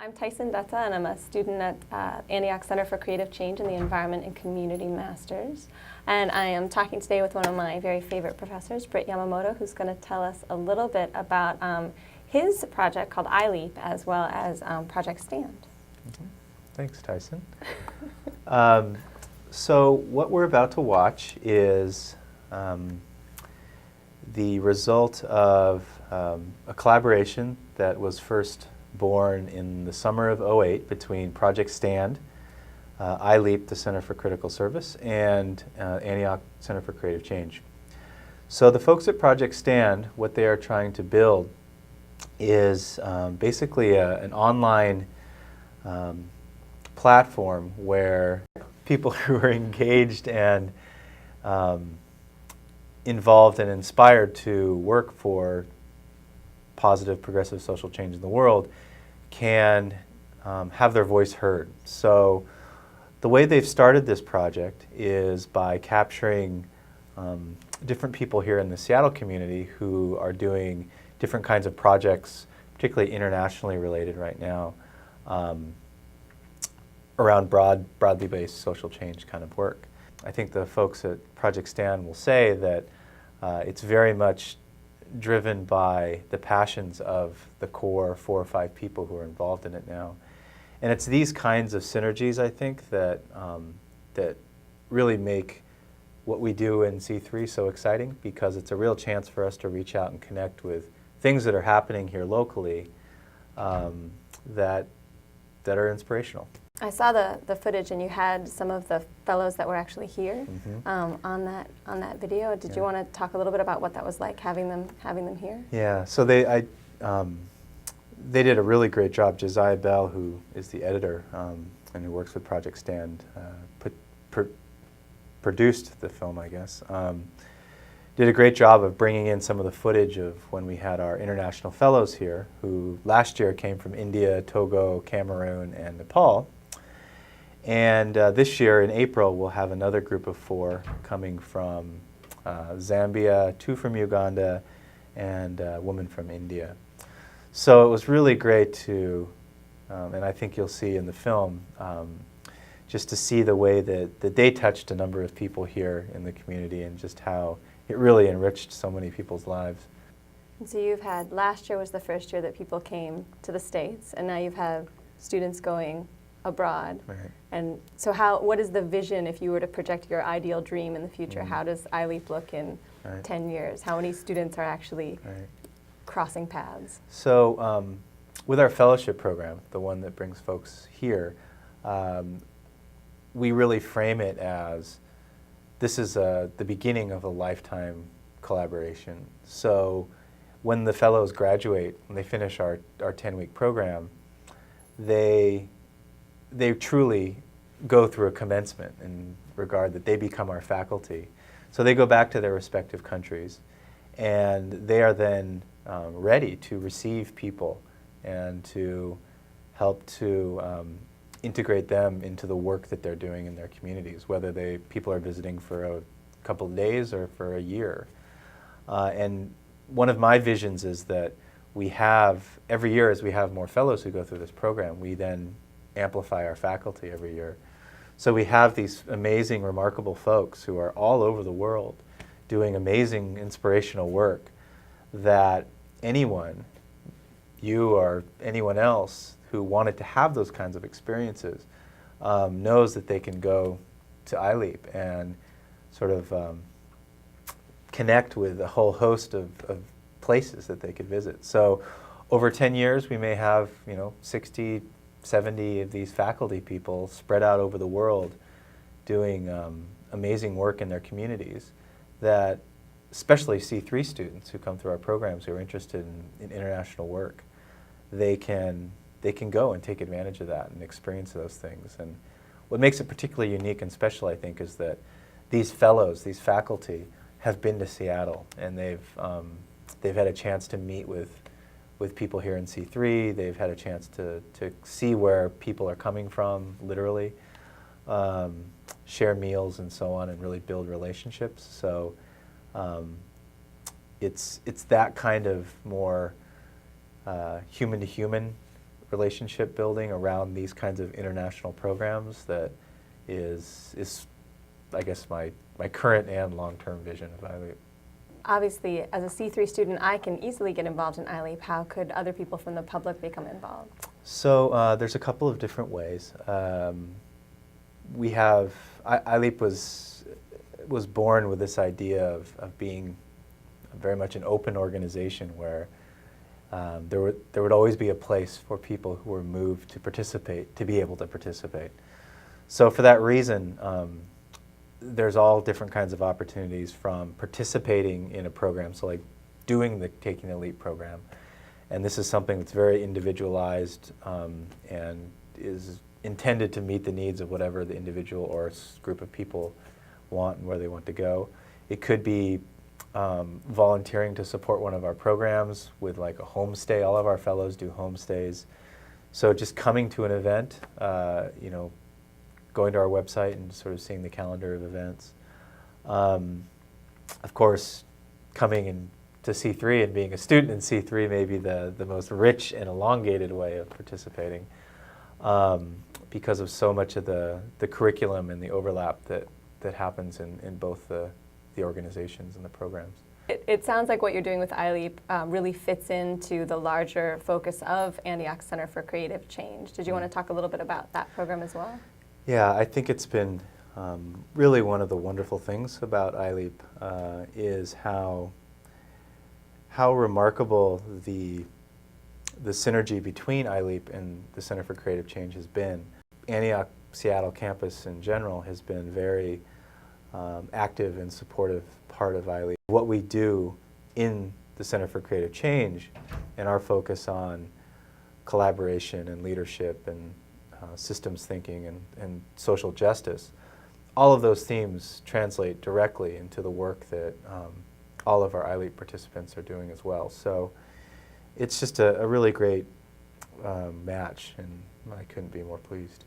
I'm Tyson Dutta, and I'm a student at Antioch Center for Creative Change in the Environment and Community Masters. And I am talking today with one of my very favorite professors, Britt, who's going to tell us a little bit about his project called iLeap, as well as Project Stand. Mm-hmm. Thanks, Tyson. So what we're about to watch is the result of a collaboration that was first born in the summer of '08 between Project Stand, iLeap, the Center for Critical Service, and Antioch Center for Creative Change. So the folks at Project Stand, what they are trying to build is basically an online platform where people who are engaged and involved and inspired to work for positive, progressive social change in the world can have their voice heard. So the way they've started this project is by capturing different people here in the Seattle community who are doing different kinds of projects, particularly internationally related right now, around broadly based social change kind of work. I think the folks at Project Stand will say that it's very much driven by the passions of the core 4 or 5 people who are involved in it now. And it's these kinds of synergies, I think, that, that really make what we do in C3 so exciting, because it's a real chance for us to reach out and connect with things that are happening here locally that are inspirational. I saw the footage, and you had some of the fellows that were actually here on that video. Did you want to talk a little bit about what that was like, having them here? Yeah. So they did a really great job. Josiah Bell, who is the editor and who works with Project Stand, produced the film, I guess. Did a great job of bringing in some of the footage of when we had our international fellows here, who last year came from India, Togo, Cameroon, and Nepal. And this year, in April, we'll have another group of 4 coming from Zambia, 2 from Uganda, and a woman from India. So it was really great to, and I think you'll see in the film, just to see the way that they touched a number of people here in the community and just how it really enriched so many people's lives. And so you've had, last year was the first year that people came to the States, and now you've had students going abroad. Right. And so what is the vision if you were to project your ideal dream in the future? How does iLeap look in 10 years? How many students are actually crossing paths? So with our fellowship program, the one that brings folks here, we really frame it as this is the beginning of a lifetime collaboration. So when the fellows graduate, when they finish our 10-week program, they truly go through a commencement in regard that they become our faculty. So they go back to their respective countries, and they are then ready to receive people and to help to integrate them into the work that they're doing in their communities, whether people are visiting for a couple of days or for a year. And one of my visions is that we have, every year as we have more fellows who go through this program, we then amplify our faculty every year. So we have these amazing, remarkable folks who are all over the world doing amazing, inspirational work that anyone, you or anyone else who wanted to have those kinds of experiences, knows that they can go to iLeap and sort of connect with a whole host of places that they could visit. So over 10 years, we may have 60, 70 of these faculty people spread out over the world doing amazing work in their communities that, especially C3 students who come through our programs who are interested in international work, they can go and take advantage of that and experience those things. And what makes it particularly unique and special, I think, is that these fellows, these faculty, have been to Seattle, and they've had a chance to meet with people here in C3. They've had a chance to see where people are coming from, literally, share meals and so on, and really build relationships. So it's that kind of more human-to-human relationship building around these kinds of international programs that is I guess, my current and long-term vision of iLeap. Obviously, as a C3 student, I can easily get involved in iLeap. How could other people from the public become involved? So there's a couple of different ways. We have, iLeap was born with this idea of being very much an open organization where there would always be a place for people who were moved to participate, to be able to participate. So for that reason, there's all different kinds of opportunities, from participating in a program, so like taking the LEAP program. And this is something that's very individualized and is intended to meet the needs of whatever the individual or group of people want and where they want to go. It could be volunteering to support one of our programs with like a homestay. All of our fellows do homestays. So just coming to an event, you know, going to our website and sort of seeing the calendar of events. Of course, coming in to C3 and being a student in C3 may be the most rich and elongated way of participating because of so much of the curriculum and the overlap that happens in both the organizations and the programs. It sounds like what you're doing with iLeap really fits into the larger focus of Antioch Center for Creative Change. Did you want to talk a little bit about that program as well? Yeah, I think it's been really one of the wonderful things about iLeap is how remarkable the synergy between iLeap and the Center for Creative Change has been. Antioch Seattle campus in general has been very active and supportive part of iLeap. What we do in the Center for Creative Change and our focus on collaboration and leadership and systems thinking and social justice, all of those themes translate directly into the work that all of our iLeap participants are doing as well. So it's just a really great match, and I couldn't be more pleased.